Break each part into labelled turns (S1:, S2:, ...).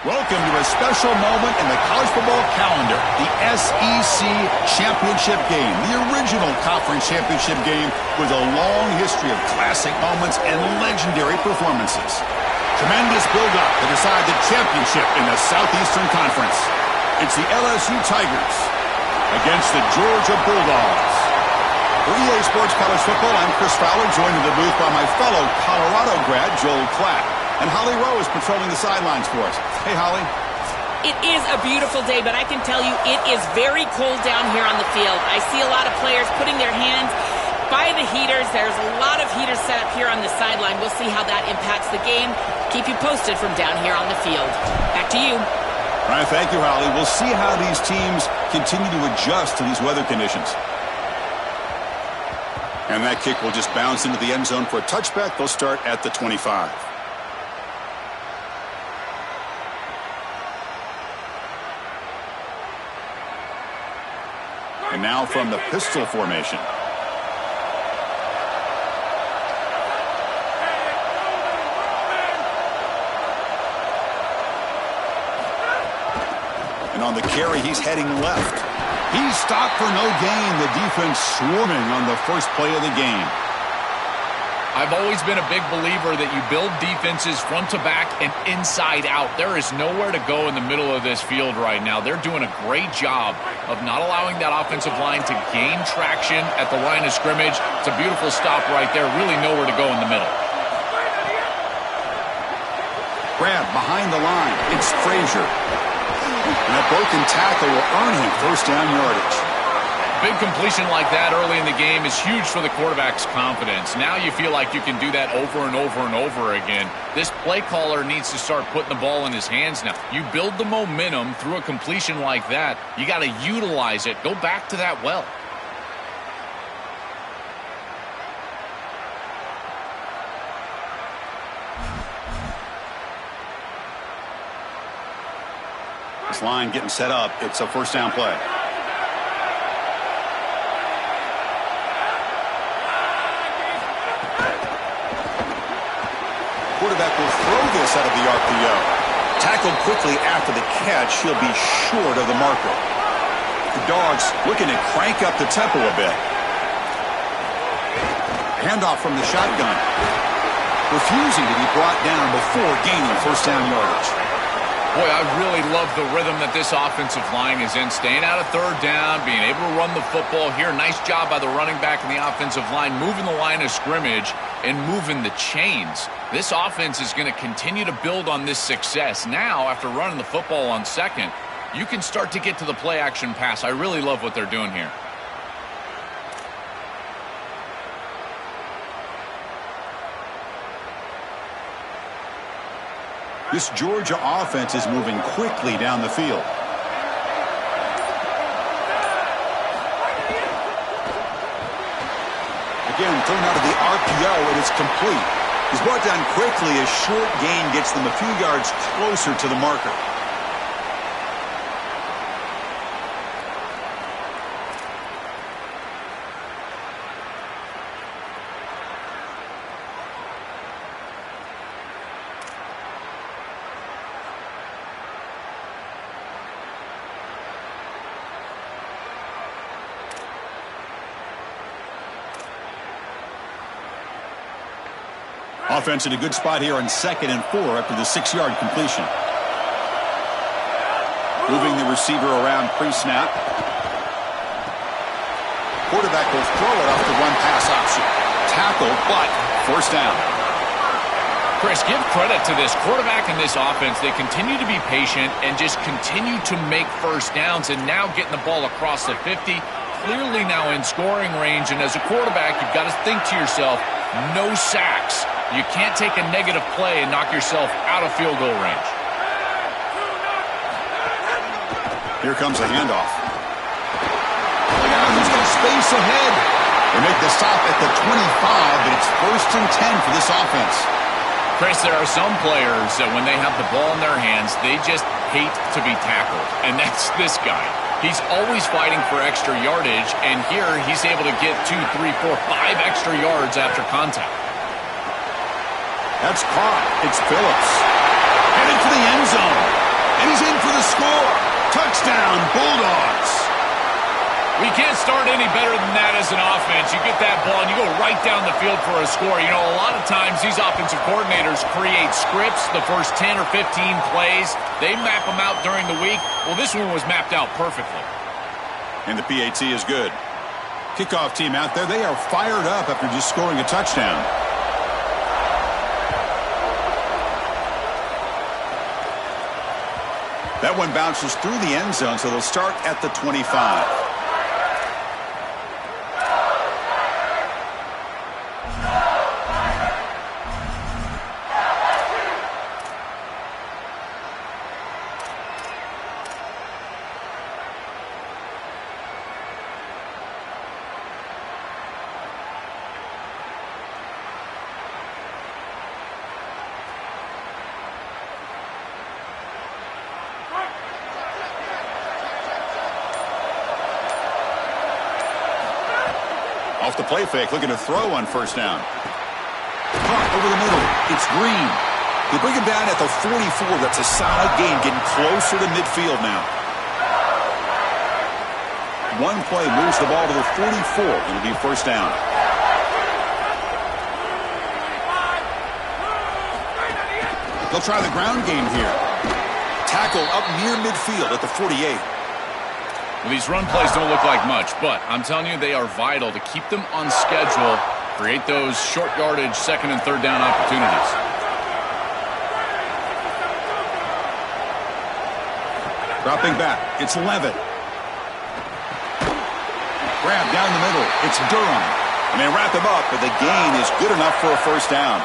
S1: Welcome to a special moment in the college football calendar, the SEC Championship Game, the original conference championship game with a long history of classic moments and legendary performances. Tremendous build-up to decide the championship in the Southeastern Conference. It's the LSU Tigers against the Georgia Bulldogs. For EA Sports College Football, I'm Chris Fowler, joined in the booth by my fellow Colorado grad, Joel Klatt. And Holly Rowe is patrolling the sidelines for us. Hey, Holly.
S2: It is a beautiful day, but I can tell you it is very cold down here on the field. I see a lot of players putting their hands by the heaters. There's a lot of heaters set up here on the sideline. We'll see how that impacts the game. Keep you posted from down here on the field. Back to you.
S1: All right, thank you, Holly. We'll see how these teams continue to adjust to these weather conditions. And that kick will just bounce into the end zone for a touchback. They'll start at the 25. And now from the pistol formation. And on the carry, he's heading left. He's stopped for no gain. The defense swarming on the first play of the game.
S3: I've always been a big believer that you build defenses front to back and inside out. There is nowhere to go in the middle of this field right now. They're doing a great job of not allowing that offensive line to gain traction at the line of scrimmage. It's a beautiful stop right there. Really nowhere to go in the middle.
S1: Grab behind the line. It's Frazier. And that broken tackle will earn him first down yardage.
S3: Big completion like that early in the game is huge for the quarterback's confidence. Now you feel like you can do that over and over and over again. This play caller needs to start putting the ball in his hands now. You build the momentum through a completion like that. You got to utilize it. Go back to that well.
S1: This line getting set up. It's a first down play. Quarterback will throw this out of the RPO. Tackled quickly after the catch. He'll be short of the marker. The Dogs looking to crank up the tempo a bit. Handoff from the shotgun. Refusing to be brought down before gaining first down yardage.
S3: Boy, I really love the rhythm that this offensive line is in. Staying out of third down, being able to run the football here. Nice job by the running back and the offensive line, moving the line of scrimmage and moving the chains. This offense is going to continue to build on this success. Now, after running the football on second, you can start to get to the play-action pass. I really love what they're doing here.
S1: This Georgia offense is moving quickly down the field. Again, thrown out of the RPO, and it's complete. He's brought down quickly. A short gain gets them a few yards closer to the marker. Offense in a good spot here on 2nd and 4 after the 6-yard completion. Moving the receiver around pre-snap. Quarterback will throw it off the one-pass option. Tackle, but first down.
S3: Chris, give credit to this quarterback and this offense. They continue to be patient and just continue to make first downs, and now getting the ball across the 50. Clearly now in scoring range, and as a quarterback, you've got to think to yourself, no sacks. You can't take a negative play and knock yourself out of field goal range.
S1: Here comes a handoff. He's got space ahead. They make the stop at the 25, but it's 1st and 10 for this offense.
S3: Chris, there are some players that when they have the ball in their hands, they just hate to be tackled. And that's this guy. He's always fighting for extra yardage, and here he's able to get 2, 3, 4, 5 extra yards after contact.
S1: That's caught. It's Phillips. Headed for the end zone.
S3: start any better than that as an offense. You get that ball and you go right down the field for a score. You know, a lot of times these offensive coordinators create scripts, the first 10 or 15 plays. They map them out during the week. Well, this one was mapped out perfectly.
S1: And the PAT is good. Kickoff team out there, they are fired up after just scoring a touchdown. That one bounces through the end zone, so they'll start at the 25. Off the play fake, looking to throw on first down. Caught over the middle. It's Green. They bring him down at the 44. That's a solid gain, getting closer to midfield now. One play moves the ball to the 44. It'll be first down. They'll try the ground game here. Tackle up near midfield at the 48.
S3: Well, these run plays don't look like much, but I'm telling you, they are vital to keep them on schedule, create those short yardage second and third down opportunities.
S1: Dropping back, it's Levitt. Grab down the middle, it's Durham. And they wrap him up, but the gain is good enough for a first down.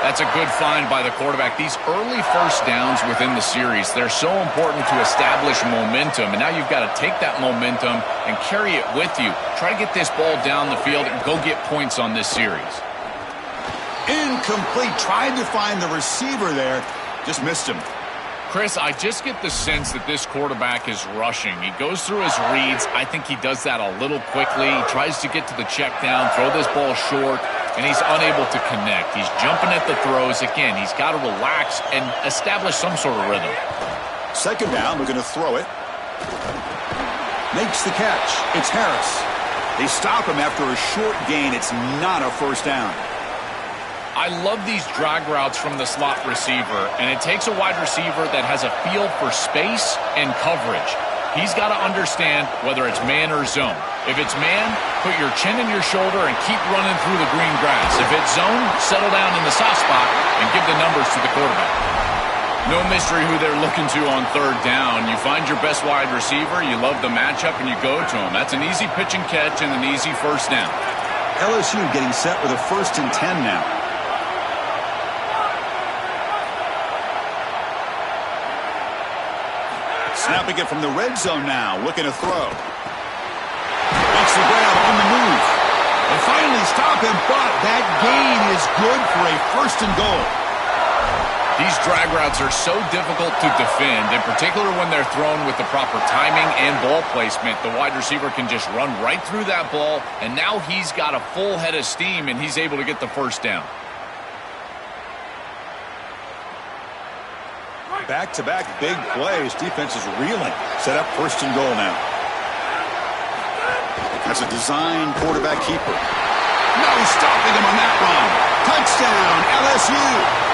S3: That's a good find by the quarterback. These early first downs within the series, they're so important to establish momentum. And now you've got to take that momentum and carry it with you. Try to get this ball down the field and go get points on this series.
S1: Incomplete. Tried to find the receiver there. Just missed him.
S3: Chris, I just get the sense that this quarterback is rushing. He goes through his reads. I think he does that a little quickly. He tries to get to the check down, throw this ball short, and he's unable to connect. He's jumping at the throws. Again, he's got to relax and establish some sort of rhythm.
S1: Second down, we're going to throw it. Makes the catch. It's Harris. They stop him after a short gain. It's not a first down.
S3: I love these drag routes from the slot receiver, and it takes a wide receiver that has a feel for space and coverage. He's got to understand whether it's man or zone. If it's man, put your chin in your shoulder and keep running through the green grass. If it's zone, settle down in the soft spot and give the numbers to the quarterback. No mystery who they're looking to on third down. You find your best wide receiver, you love the matchup, and you go to him. That's an easy pitch and catch and an easy first down.
S1: LSU getting set with a 1st and 10 now. Snapping it from the red zone now, looking to throw. Makes the grab on the move. They finally stop him, but that gain is good for a 1st and goal.
S3: These drag routes are so difficult to defend, in particular when they're thrown with the proper timing and ball placement. The wide receiver can just run right through that ball, and now he's got a full head of steam, and he's able to get the first down.
S1: Back-to-back big plays. Defense is reeling. Set up 1st and goal now. That's a design quarterback keeper. No stopping him on that run. Touchdown, LSU.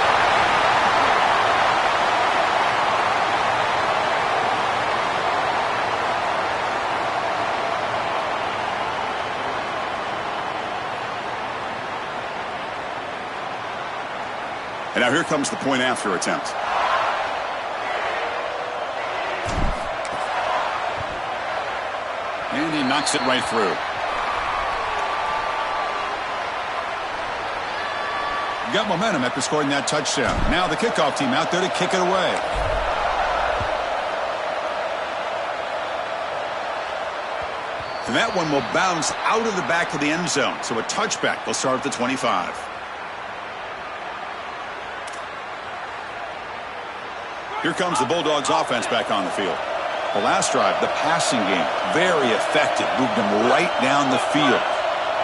S1: And now here comes the point after attempt. And he knocks it right through. Got momentum after scoring that touchdown. Now the kickoff team out there to kick it away. And that one will bounce out of the back of the end zone. So a touchback will start at the 25. Here comes the Bulldogs offense back on the field. The last drive, the passing game, very effective. Moved them right down the field.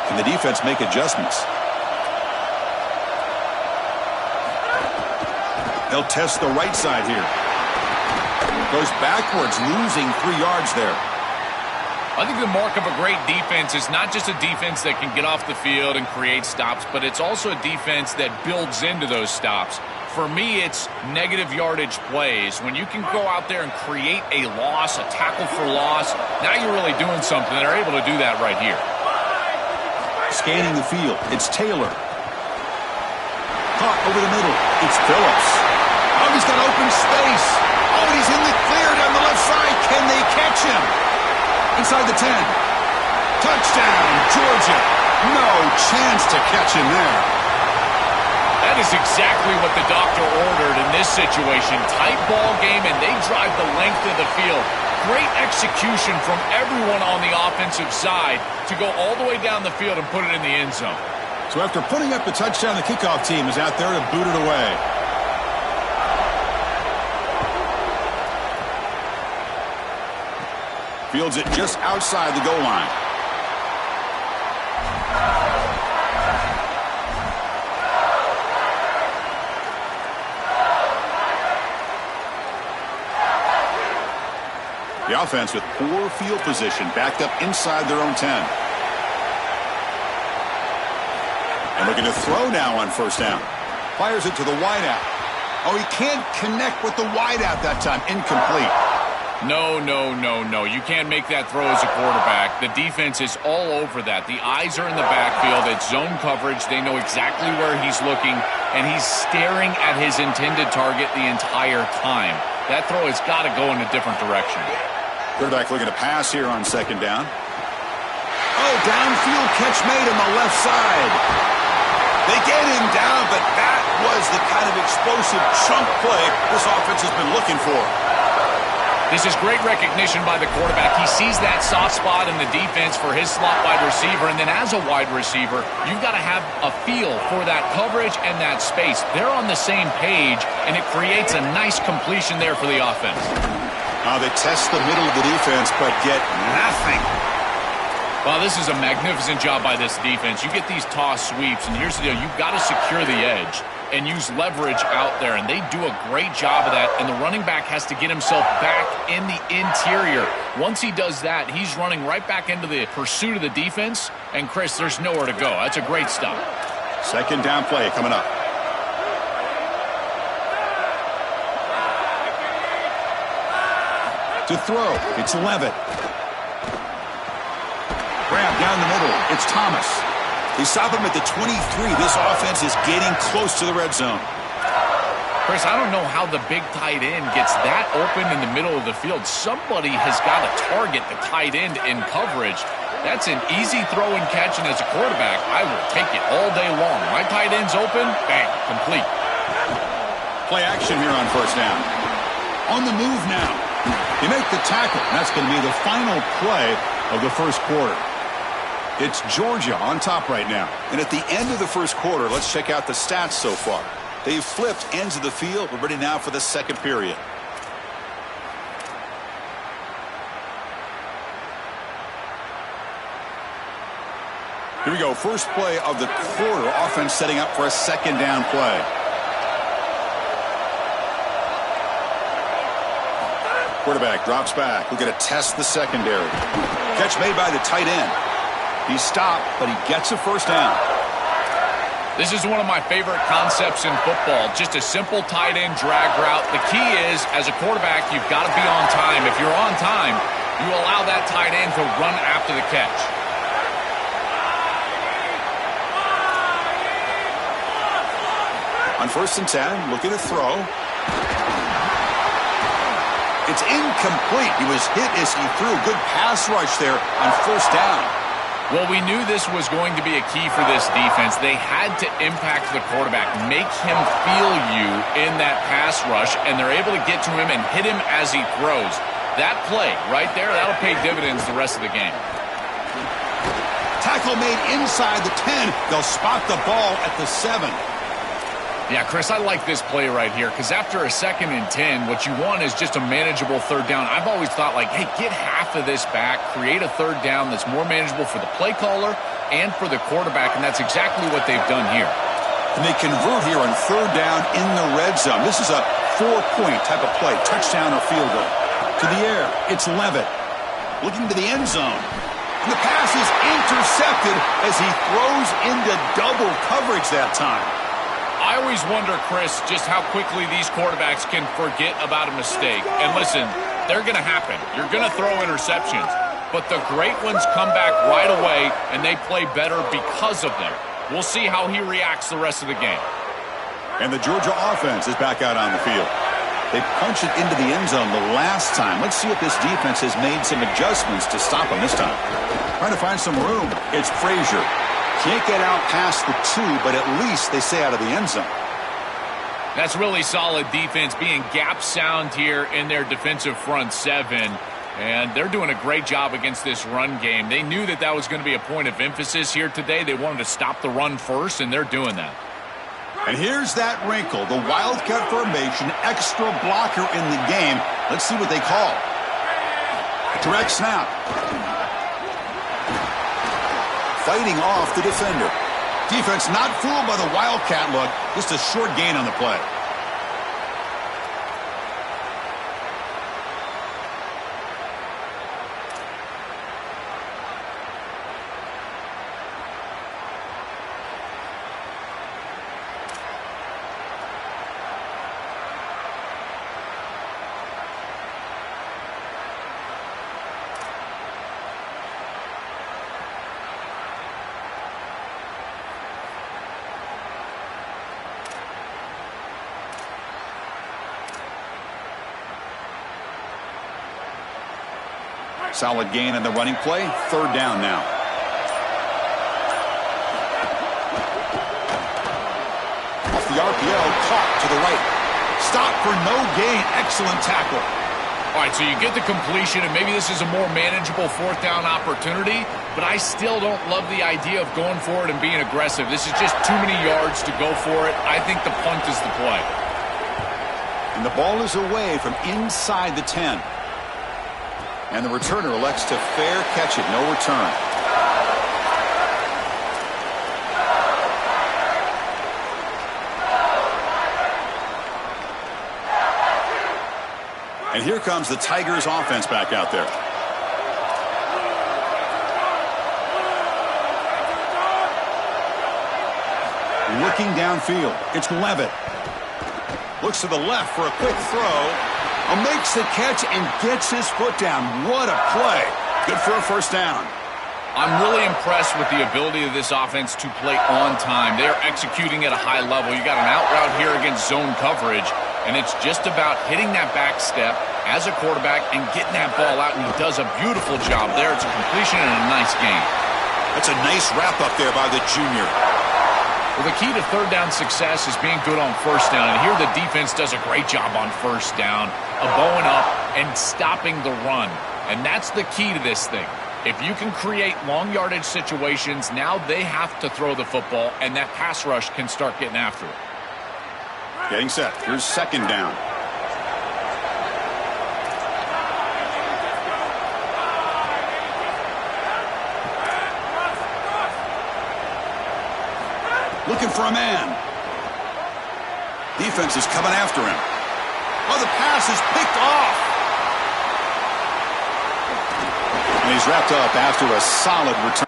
S1: Can the defense make adjustments? They'll test the right side here. Goes backwards, losing 3 yards there.
S3: I think the mark of a great defense is not just a defense that can get off the field and create stops, but it's also a defense that builds into those stops. For me, it's negative yardage plays. When you can go out there and create a loss, a tackle for loss, now you're really doing something. They're able to do that right here.
S1: Scanning the field, it's Taylor. Caught over the middle, it's Phillips. Oh, he's got open space. Oh, he's in the clear down the left side. Can they catch him? Inside the 10. Touchdown, Georgia. No chance to catch him there.
S3: That is exactly what the doctor ordered in this situation. Tight ball game, and they drive the length of the field. Great execution from everyone on the offensive side to go all the way down the field and put it in the end zone.
S1: So after putting up the touchdown, the kickoff team is out there to boot it away. Fields it just outside the goal line. The offense with poor field position, backed up inside their own 10. And looking to throw now on first down. Fires it to the wideout. Oh, he can't connect with the wideout that time. Incomplete.
S3: No. You can't make that throw as a quarterback. The defense is all over that. The eyes are in the backfield. It's zone coverage. They know exactly where he's looking, and he's staring at his intended target the entire time. That throw has got to go in a different direction.
S1: Quarterback looking to pass here on second down. Oh, downfield catch made on the left side. They get him down, but that was the kind of explosive chunk play this offense has been looking for.
S3: This is great recognition by the quarterback. He sees that soft spot in the defense for his slot wide receiver, and then as a wide receiver, you've got to have a feel for that coverage and that space. They're on the same page, and it creates a nice completion there for the offense.
S1: They test the middle of the defense, but get nothing.
S3: Well, this is a magnificent job by this defense. You get these toss sweeps, and here's the deal. You've got to secure the edge and use leverage out there, and they do a great job of that, and the running back has to get himself back in the interior. Once he does that, he's running right back into the pursuit of the defense, and Chris, there's nowhere to go. That's a great stop.
S1: Second down play coming up. To throw, it's Levitt. Grab down the middle, it's Thomas. They stop him at the 23. This offense is getting close to the red zone.
S3: Chris, I don't know how the big tight end gets that open in the middle of the field. Somebody has got to target the tight end in coverage. That's an easy throw and catch, and as a quarterback, I will take it all day long. My tight end's open, bang, complete.
S1: Play action here on first down. On the move now. They make the tackle, and that's going to be the final play of the first quarter. It's Georgia on top right now. And at the end of the first quarter, let's check out the stats so far. They've flipped ends of the field. We're ready now for the second period. Here we go. First play of the quarter. Offense setting up for a second down play. Quarterback drops back. We're going to test the secondary. Catch made by the tight end. He's stopped, but he gets a first down.
S3: This is one of my favorite concepts in football. Just a simple tight end drag route. The key is, as a quarterback, you've got to be on time. If you're on time, you allow that tight end to run after the catch.
S1: On first and 10, looking to throw. It's incomplete. He was hit as he threw. Good pass rush there on first down.
S3: Well, we knew this was going to be a key for this defense. They had to impact the quarterback, make him feel you in that pass rush, and they're able to get to him and hit him as he throws. That play right there, that'll pay dividends the rest of the game.
S1: Tackle made inside the 10. They'll spot the ball at the 7.
S3: Yeah, Chris, I like this play right here because after a 2nd and 10, what you want is just a manageable third down. I've always thought, like, hey, get half of this back, create a third down that's more manageable for the play caller and for the quarterback, and that's exactly what they've done here.
S1: And they convert here on third down in the red zone. This is a 4-point type of play, touchdown or field goal. To the air, it's Levitt. looking to the end zone. And the pass is intercepted as he throws into double coverage that time.
S3: I always wonder, Chris, just how quickly these quarterbacks can forget about a mistake. And listen, they're going to happen. You're going to throw interceptions. But the great ones come back right away, and they play better because of them. We'll see how he reacts the rest of the game.
S1: And the Georgia offense is back out on the field. They punched it into the end zone the last time. Let's see if this defense has made some adjustments to stop them this time. Trying to find some room. It's Frazier. Can't get out past the 2, but at least they stay out of the end zone.
S3: That's really solid defense, being gap sound here in their defensive front 7. And they're doing a great job against this run game. They knew that that was going to be a point of emphasis here today. They wanted to stop the run first, and they're doing that.
S1: And here's that wrinkle, the wildcat formation, extra blocker in the game. Let's see what they call. Direct snap. Fighting off the defender. Defense not fooled by the wildcat look, just a short gain on the play. Solid gain in the running play. 3rd down now. Off the RPO, caught to the right. Stop for no gain. Excellent tackle.
S3: All right, so you get the completion, and maybe this is a more manageable 4th down opportunity, but I still don't love the idea of going for it and being aggressive. This is just too many yards to go for it. I think the punt is the play.
S1: And the ball is away from inside the 10. And the returner elects to fair catch it. No return. And here comes the Tigers offense back out there. Looking downfield. It's Levitt. Looks to the left for a quick throw. Makes the catch and gets his foot down. What a play. Good for a 1st down.
S3: I'm really impressed with the ability of this offense to play on time. They're executing at a high level. You got an out route here against zone coverage, and it's just about hitting that back step as a quarterback and getting that ball out, and he does a beautiful job there. It's a completion and a nice game.
S1: That's a nice wrap up there by the junior.
S3: Well, the key to 3rd down success is being good on 1st down. And here the defense does a great job on 1st down, bowing up and stopping the run. And that's the key to this thing. If you can create long yardage situations, now they have to throw the football, and that pass rush can start getting after it.
S1: Getting set. Here's 2nd down. Looking for a man. Defense is coming after him. Oh, the pass is picked off. And he's wrapped up after a solid return.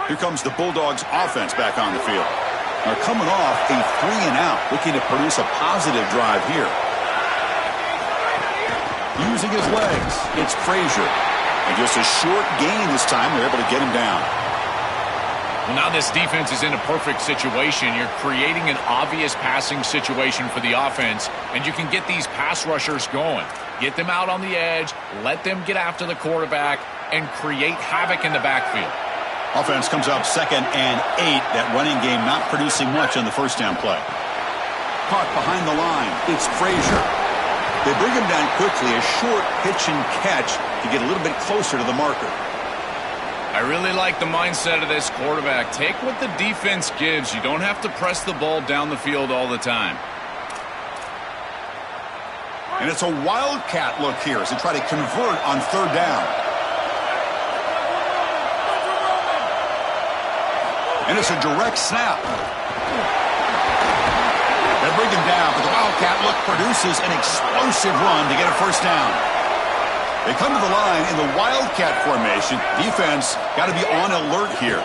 S1: Here comes the Bulldogs offense back on the field. They're coming off a 3-and-out, looking to produce a positive drive here. using his legs. It's Frazier. And just a short gain this time. They're able to get him down.
S3: Well, now this defense is in a perfect situation. You're creating an obvious passing situation for the offense, and you can get these pass rushers going. Get them out on the edge, let them get after the quarterback, and create havoc in the backfield.
S1: Offense comes up 2nd and 8. That running game not producing much on the first down play. Caught behind the line. It's Frazier. They bring him down quickly. A short pitch and catch to get a little bit closer to the marker.
S3: I really like the mindset of this quarterback. Take what the defense gives. You don't have to press the ball down the field all the time.
S1: And it's a wildcat look here as they try to convert on 3rd down. And it's a direct snap. They bring him down, but the wildcat look produces an explosive run to get a first down. They come to the line in the wildcat formation. Defense got to be on alert here.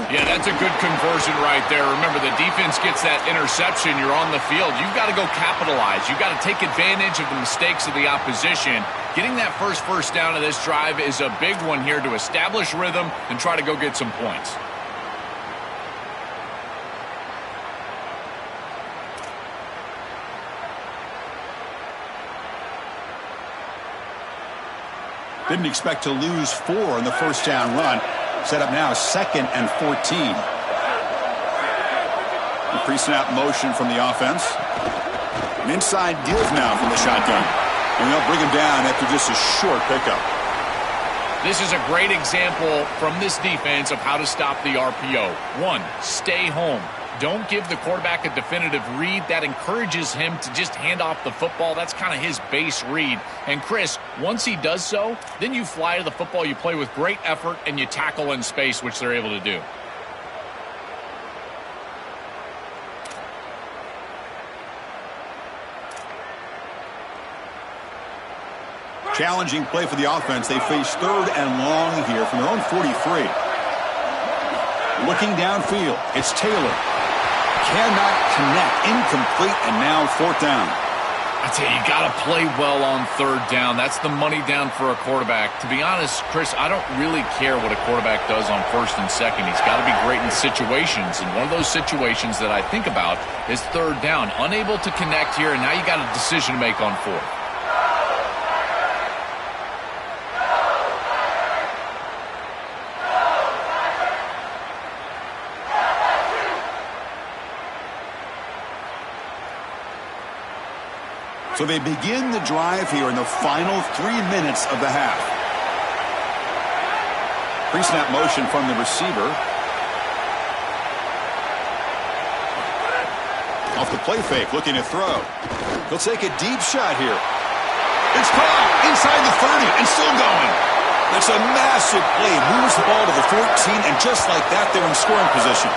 S3: Yeah, that's a good conversion right there. Remember, the defense gets that interception. You're on the field. You've got to go capitalize. You've got to take advantage of the mistakes of the opposition. Getting that first down of this drive is a big one here to establish rhythm and try to go get some points.
S1: Didn't expect to lose 4 on the first down run. Set up now 2nd and 14. The pre-snap motion from the offense. An inside give now from the shotgun. And they'll bring him down after just a short pickup.
S3: This is a great example from this defense of how to stop the RPO. 1, stay home. Don't give the quarterback a definitive read. That encourages him to just hand off the football. That's kind of his base read. And Chris, once he does so, then you fly to the football, you play with great effort, and you tackle in space, which they're able to do.
S1: Challenging play for the offense. They face 3rd and long here from their own 43. Looking downfield, it's Taylor. Cannot connect. Incomplete, and now 4th down.
S3: I tell you, you got to play well on 3rd down. That's the money down for a quarterback. To be honest, Chris, I don't really care what a quarterback does on 1st and 2nd. He's got to be great in situations, and one of those situations that I think about is 3rd down. Unable to connect here, and now you got a decision to make on 4th.
S1: So they begin the drive here in the final 3 minutes of the half. Pre-snap motion from the receiver. Off the play fake, looking to throw. He'll take a deep shot here. It's caught inside the 30 and still going. That's a massive play. Moves the ball to the 14, and just like that, they're in scoring position.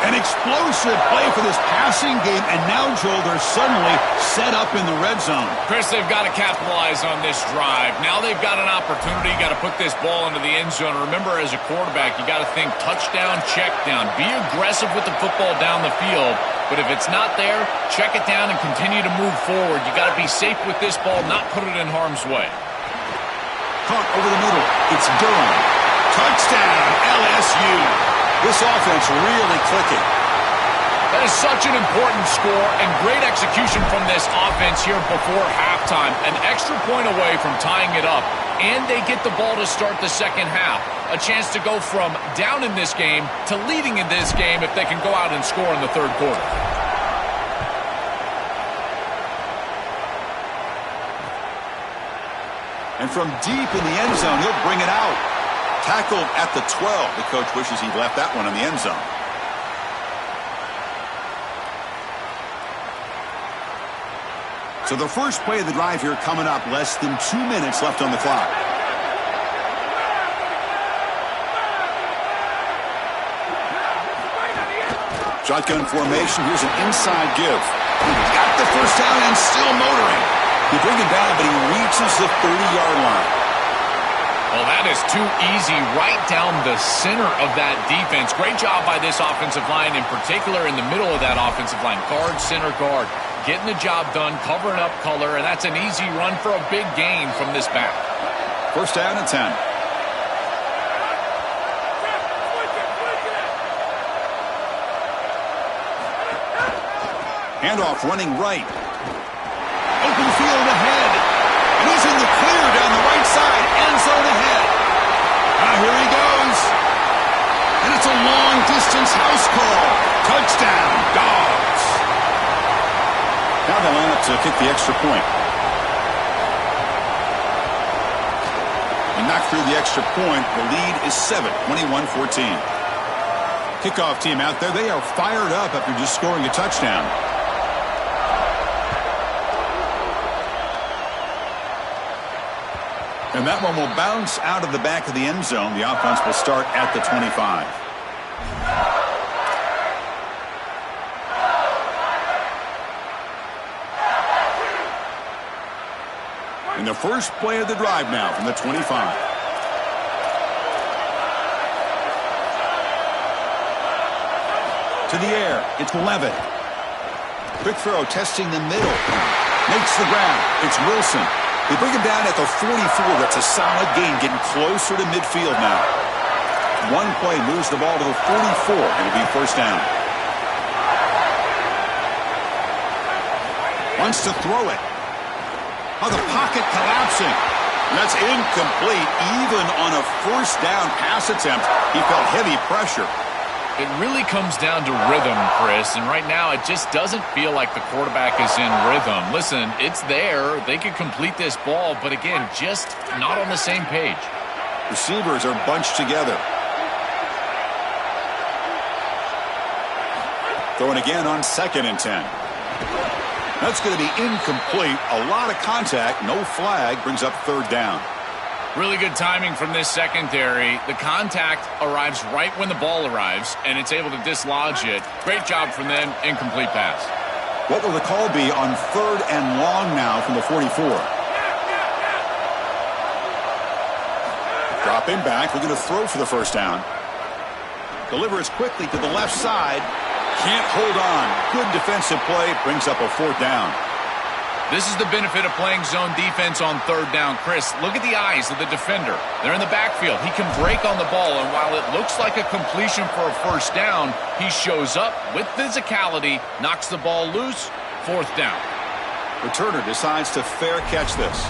S1: An explosive play for this passing game, and now, Joel, they're suddenly set up in the red zone.
S3: Chris, they've got to capitalize on this drive. Now they've got an opportunity. You got to put this ball into the end zone. Remember, as a quarterback, you got to think touchdown, check down. Be aggressive with the football down the field. But if it's not there, check it down and continue to move forward. You got to be safe with this ball, not put it in harm's way.
S1: Caught over the middle. It's Durham. Touchdown, LSU. This offense really clicking.
S3: That is such an important score and great execution from this offense here before halftime. An extra point away from tying it up, and they get the ball to start the second half. A chance to go from down in this game to leading in this game if they can go out and score in the 3rd quarter.
S1: And from deep in the end zone, he'll bring it out. Tackled at the 12. The coach wishes he'd left that one in the end zone. So the first play of the drive here coming up. Less than 2 minutes left on the clock. Shotgun formation. Here's an inside give. Got the first down and still motoring. They bring him down, but he reaches the 30-yard line.
S3: Well, that is too easy right down the center of that defense. Great job by this offensive line, in particular in the middle of that offensive line. Guard, center guard. getting the job done, covering up color, and that's an easy run for a big gain from this back.
S1: First down and 10. Handoff running right. Open field ahead. And he's in the clear down the right side. End zone ahead. Now here he goes. And it's a long-distance house call. Touchdown, Dogs. Now they line up to kick the extra point. And knock through the extra point. The lead is 7, 21-14. Kickoff team out there. They are fired up after just scoring a touchdown. And that one will bounce out of the back of the end zone. The offense will start at the 25. And the first play of the drive now from the 25. To the air. It's Levitt. Quick throw testing the middle. Makes the grab. It's Wilson. They bring him down at the 44. That's a solid gain, getting closer to midfield now. One play moves the ball to the 44. It'll be first down. Wants to throw it. Oh, the pocket collapsing. And that's incomplete. Even on a first down pass attempt, he felt heavy pressure.
S3: It really comes down to rhythm, Chris, and right now it just doesn't feel like the quarterback is in rhythm. Listen, it's there. They could complete this ball, but again, just not on the same page.
S1: Receivers are bunched together. Throwing again on 2nd and 10. That's going to be incomplete. A lot of contact. No flag. Brings up 3rd down.
S3: Really good timing from this secondary. The contact arrives right when the ball arrives, and it's able to dislodge it. Great job from them. Incomplete pass.
S1: What will the call be on 3rd and long now from the 44? Dropping back. We're going to throw for the first down. Delivers quickly to the left side. Can't hold on. Good defensive play. Brings up a 4th down.
S3: This is the benefit of playing zone defense on 3rd down. Chris, look at the eyes of the defender. They're in the backfield. He can break on the ball, and while it looks like a completion for a first down, he shows up with physicality, knocks the ball loose, 4th down.
S1: Returner decides to fair catch this.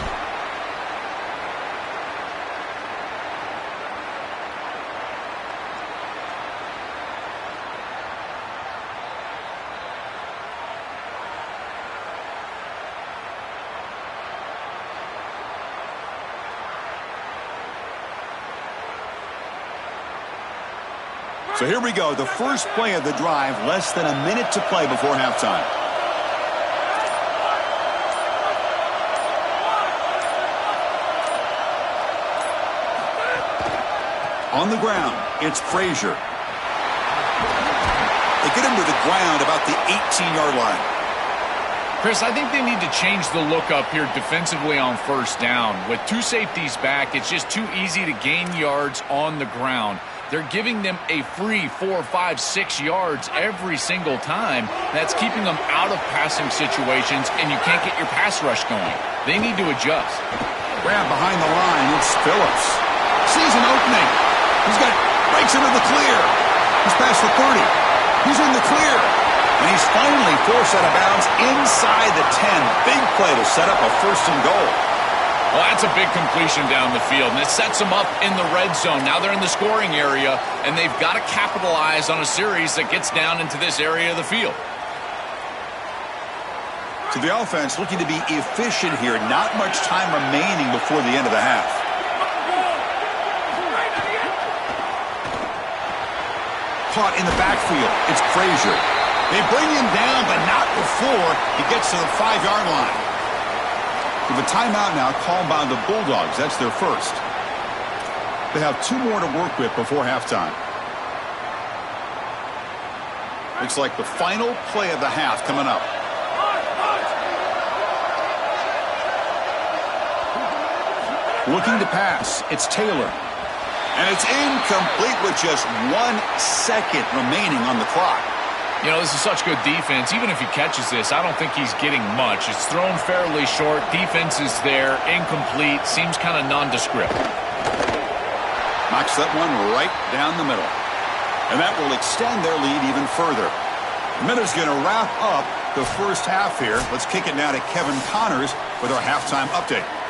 S1: So here we go, the first play of the drive, less than a minute to play before halftime. On the ground, it's Frazier. They get him to the ground about the 18-yard line.
S3: Chris, I think they need to change the look up here defensively on first down. With 2 safeties back, it's just too easy to gain yards on the ground. They're giving them a free 4, 5, 6 yards every single time. That's keeping them out of passing situations, and you can't get your pass rush going. They need to adjust.
S1: Grab behind the line. It's Phillips. Sees an opening. Breaks into the clear. He's past the 30. He's in the clear. And he's finally forced out of bounds inside the 10. Big play to set up a 1st and goal.
S3: Well, that's a big completion down the field, and it sets them up in the red zone. Now they're in the scoring area, and they've got to capitalize on a series that gets down into this area of the field.
S1: To the offense, looking to be efficient here. Not much time remaining before the end of the half. Caught in the backfield. It's Frazier. They bring him down, but not before he gets to the 5-yard line. With a timeout now called by the Bulldogs. That's their first. They have 2 more to work with before halftime. Looks like the final play of the half coming up. Looking to pass. It's Taylor. And it's incomplete with just 1 second remaining on the clock.
S3: You know, this is such good defense. Even if he catches this, I don't think he's getting much. It's thrown fairly short. Defense is there. Incomplete. Seems kind of nondescript.
S1: Knocks that one right down the middle. And that will extend their lead even further. The Minnows going to wrap up the first half here. Let's kick it now to Kevin Connors with our halftime update.